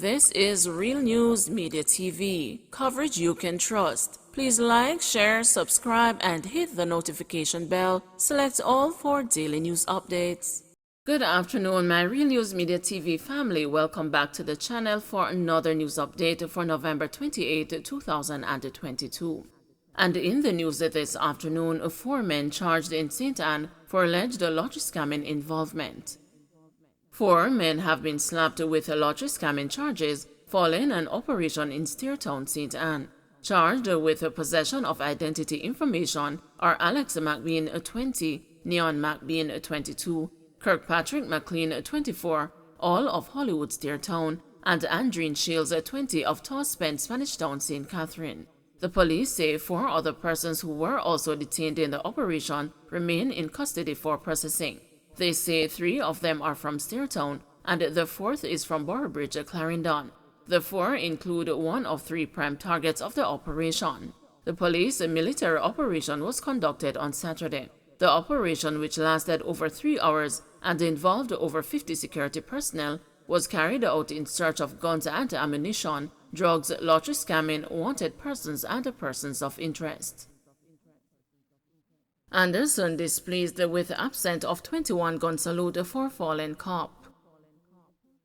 This is Real News Media TV, coverage you can trust. Please like, share, subscribe, and hit the notification bell. Select all for daily news updates. Good afternoon, my Real News Media TV family. Welcome back to the channel for another news update for November 28, 2022. And in the news this afternoon, 4 men charged in St. Anne for alleged lottery scamming involvement. 4 men have been slapped with lottery scamming charges following an operation in Steertown, St. Anne. Charged with possession of identity information are Alex McBean, 20, Neon McBean, 22, Kirkpatrick McLean, 24, all of Hollywood, Steertown, and Andreen Shields, 20, of Tosspen, Spanish Town, St. Catherine. The police say 4 other persons who were also detained in the operation remain in custody for processing. They say 3 of them are from Steertown, and the 4th is from Boroughbridge, Clarendon. The 4 include 1 of 3 prime targets of the operation. The police military operation was conducted on Saturday. The operation, which lasted over 3 hours and involved over 50 security personnel, was carried out in search of guns and ammunition, drugs, lottery scamming, wanted persons, and persons of interest. Anderson displeased with absence of 21 gun salute for fallen cop.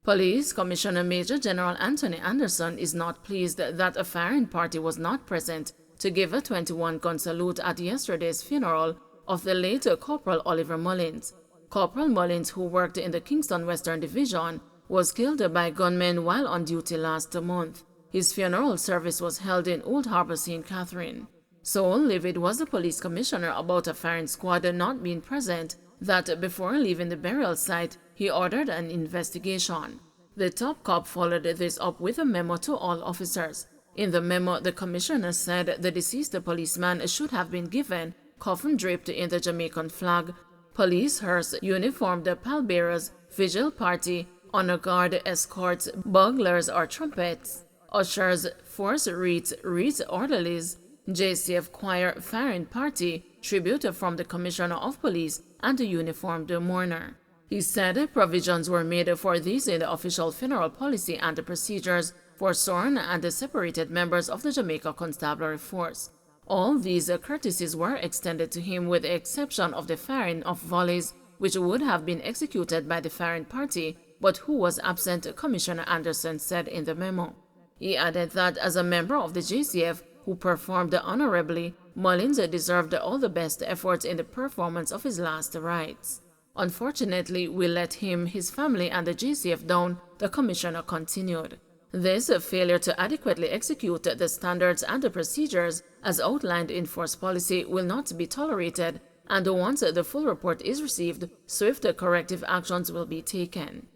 Police Commissioner Major General Anthony Anderson is not pleased that a firing party was not present to give a 21 gun salute at yesterday's funeral of the late Corporal Oliver Mullins. Corporal Mullins, who worked in the Kingston Western Division, was killed by gunmen while on duty last month. His funeral service was held in Old Harbour, St. Catherine. So livid was the police commissioner about a firing squad not being present that before leaving the burial site, he ordered an investigation. The top cop followed this up with a memo to all officers. In the memo, the commissioner said the deceased policeman should have been given coffin draped in the Jamaican flag, police hearse, uniformed pallbearers, vigil party, honor guard, escorts, buglers or trumpets, ushers, force wreaths, orderlies, JCF choir, firing party, tribute from the Commissioner of Police, and a uniformed mourner. He said provisions were made for these in the official funeral policy and the procedures for sworn and separated members of the Jamaica Constabulary Force. All these courtesies were extended to him with the exception of the firing of volleys, which would have been executed by the firing party, but who was absent, Commissioner Anderson said in the memo. He added that as a member of the JCF, who performed honorably, Mullins deserved all the best efforts in the performance of his last rites. Unfortunately, we let him, his family, and the JCF down, the commissioner continued. This failure to adequately execute the standards and the procedures as outlined in force policy will not be tolerated, and once the full report is received, swift corrective actions will be taken.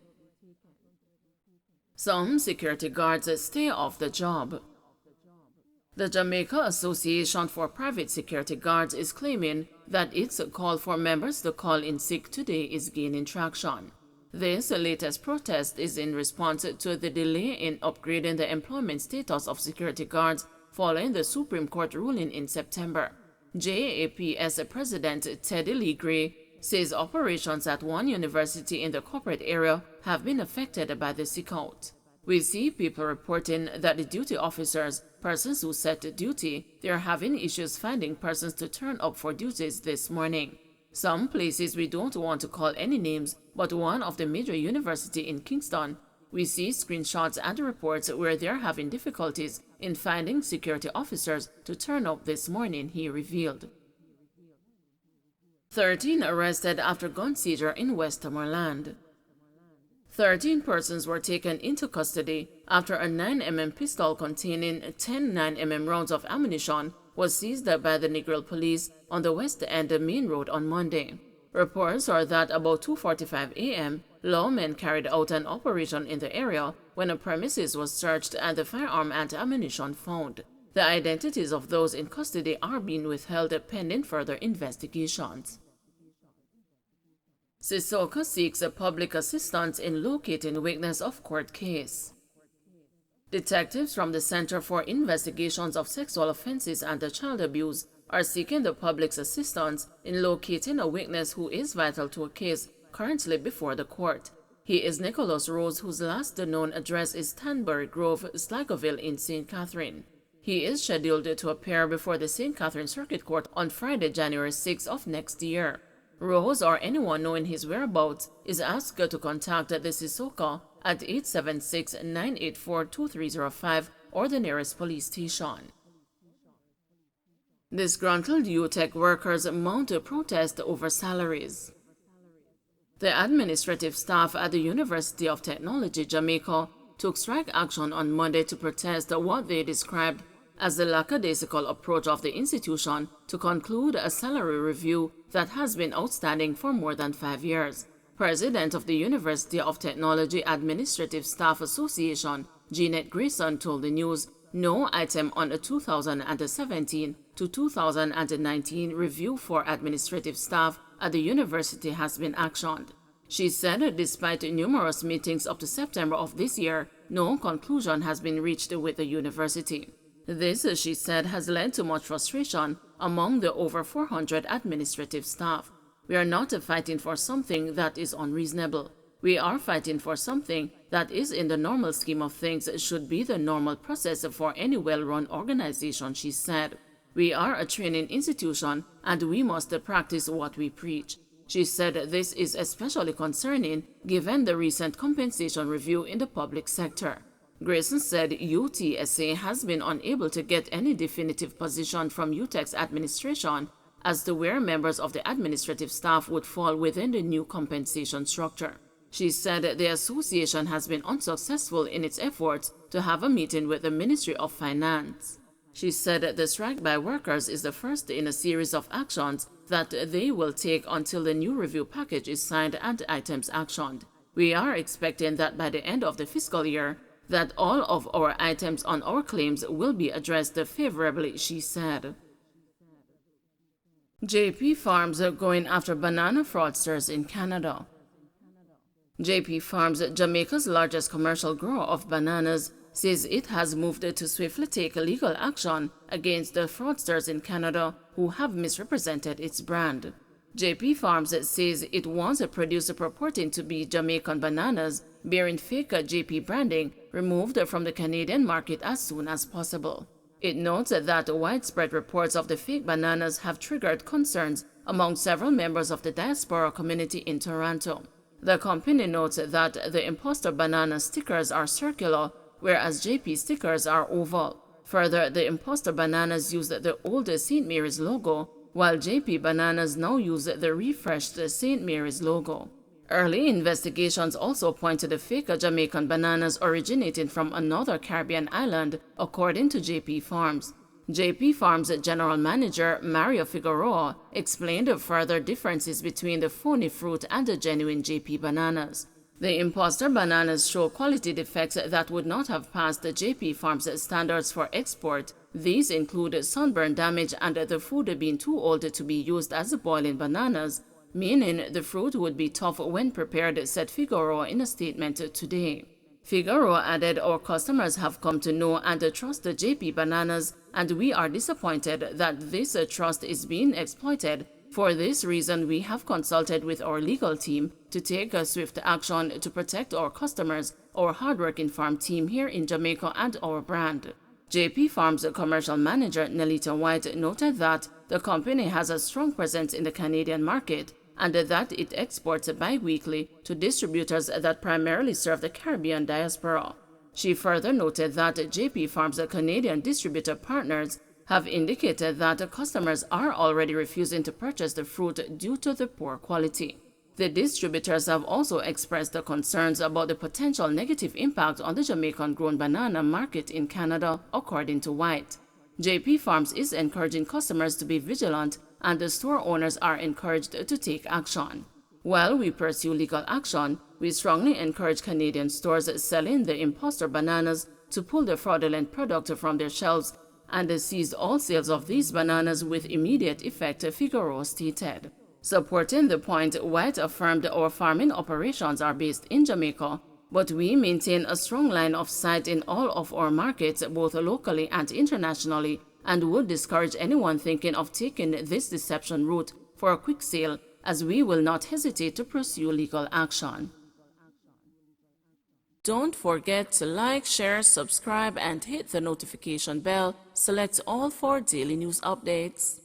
Some security guards stay off the job. The Jamaica Association for Private Security Guards is claiming that its call for members to call in sick today is gaining traction. This latest protest is in response to the delay in upgrading the employment status of security guards following the Supreme Court ruling in September. JAPS President Teddy Lee Gray says operations at one university in the corporate area have been affected by the sickout. We see people reporting that the duty officers, persons who set duty, they are having issues finding persons to turn up for duties this morning. Some places we don't want to call any names, but one of the major university in Kingston, we see screenshots and reports where they're having difficulties in finding security officers to turn up this morning, he revealed. 13 arrested after gun seizure in Westmoreland. 13 persons were taken into custody after a 9mm pistol containing 10 9mm rounds of ammunition was seized by the Negril police on the West End Main Road on Monday. Reports are that about 2:45 a.m., lawmen carried out an operation in the area when a premises was searched and the firearm and ammunition found. The identities of those in custody are being withheld pending further investigations. Sissoko seeks public assistance in locating witness of court case. Detectives from the Center for Investigations of Sexual Offenses and Child Abuse are seeking the public's assistance in locating a witness who is vital to a case currently before the court. He is Nicholas Rose, whose last known address is Stanbury Grove, Sligoville in St. Catherine. He is scheduled to appear before the St. Catherine Circuit Court on Friday, January 6 of next year. Rose, or anyone knowing his whereabouts, is asked to contact the Sisoko at 876-984-2305 or the nearest police station. Disgruntled UTech workers mount a protest over salaries. The administrative staff at the University of Technology, Jamaica, took strike action on Monday to protest what they described as the lackadaisical approach of the institution to conclude a salary review that has been outstanding for more than 5 years. President of the University of Technology Administrative Staff Association, Jeanette Grayson, told the news no item on a 2017 to 2019 review for administrative staff at the university has been actioned. She said despite numerous meetings up to September of this year, no conclusion has been reached with the university. This, she said, has led to much frustration among the over 400 administrative staff. We are not fighting for something that is unreasonable. We are fighting for something that is in the normal scheme of things should be the normal process for any well-run organization, she said. We are a training institution and we must practice what we preach. She said this is especially concerning given the recent compensation review in the public sector. Grayson said UTSA has been unable to get any definitive position from UTEC's administration as to where members of the administrative staff would fall within the new compensation structure. She said the association has been unsuccessful in its efforts to have a meeting with the Ministry of Finance. She said the strike by workers is the first in a series of actions that they will take until the new review package is signed and items actioned. We are expecting that by the end of the fiscal year, that all of our items on our claims will be addressed favorably, she said. JP Farms going after banana fraudsters in Canada. JP Farms, Jamaica's largest commercial grower of bananas, says it has moved to swiftly take legal action against the fraudsters in Canada who have misrepresented its brand. JP Farms says it wants a producer purporting to be Jamaican bananas bearing fake JP branding removed from the Canadian market as soon as possible. It notes that widespread reports of the fake bananas have triggered concerns among several members of the diaspora community in Toronto. The company notes that the imposter banana stickers are circular, whereas JP stickers are oval. Further, the imposter bananas use the old St. Mary's logo, while JP bananas now use the refreshed St. Mary's logo. Early investigations also point to the fake Jamaican bananas originating from another Caribbean island, according to JP Farms. JP Farms' general manager, Mario Figueroa, explained the further differences between the phony fruit and the genuine JP bananas. The imposter bananas show quality defects that would not have passed the JP Farms standards for export. These include sunburn damage and the food being too old to be used as boiling bananas, meaning the fruit would be tough when prepared, said Figueroa in a statement today. Figueroa added, our customers have come to know and trust the JP bananas, and we are disappointed that this trust is being exploited. For this reason, we have consulted with our legal team to take a swift action to protect our customers, our hardworking farm team here in Jamaica, and our brand. JP Farms commercial manager Nelita White noted that the company has a strong presence in the Canadian market and that it exports bi-weekly to distributors that primarily serve the Caribbean diaspora. She further noted that JP Farms' Canadian distributor partners have indicated that customers are already refusing to purchase the fruit due to the poor quality. The distributors have also expressed the concerns about the potential negative impact on the Jamaican-grown banana market in Canada, according to White. JP Farms is encouraging customers to be vigilant, and the store owners are encouraged to take action. While we pursue legal action, we strongly encourage Canadian stores selling the imposter bananas to pull the fraudulent product from their shelves and seize all sales of these bananas with immediate effect, Figueroa stated. Supporting the point, White affirmed our farming operations are based in Jamaica, but we maintain a strong line of sight in all of our markets, both locally and internationally, and would discourage anyone thinking of taking this deception route for a quick sale, as we will not hesitate to pursue legal action. Don't forget to like, share, subscribe, and hit the notification bell. Select all for daily news updates.